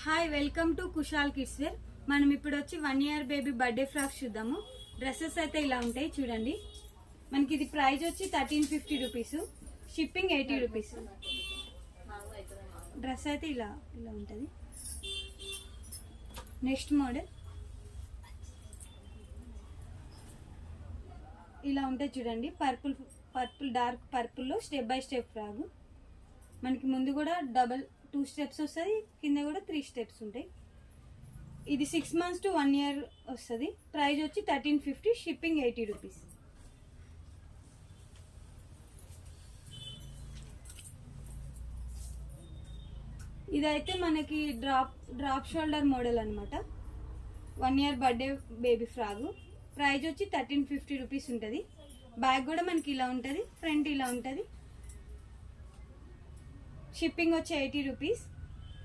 Hi, welcome to Kushal kids wear. మనం ఇప్పుడు వచ్చి 1 year బేబీ బర్త్డే ఫ్రాక్స్ చూద్దాము. డ్రెస్సెస్ అయితే ఇలా ఉంటాయి చూడండి. మనకి ఇది ప్రైస్ వచ్చి 1350 రూపీస్, షిప్పింగ్ 80 రూపీస్. డ్రెస్ అయితే ఇలా ఇలా ఉంటుంది. నెక్స్ట్ మోడల్ ఇలా ఉంటాయి చూడండి. పర్పుల్ డార్క్ పర్పుల్లో స్టెప్ బై స్టెప్ ఫ్రాక్. మనకి ముందు కూడా 2 స్టెప్స్ వస్తుంది, కింద కూడా 3 స్టెప్స్ ఉంటాయి. ఇది 6 months to 1 year వస్తుంది. ప్రైస్ వచ్చి 1350, షిప్పింగ్ 80 రూపీస్. ఇదైతే మనకి డ్రాప్ షోల్డర్ మోడల్ అనమాట. 1 year birthday baby frock. Price వచ్చి 1350 రూపీస్ ఉంటుంది. బ్యాగ్ కూడా మనకి ఇలా ఉంటుంది, ఫ్రంట్ ఇలా ఉంటుంది. షిప్పింగ్ వచ్చి 80 రూపీస్.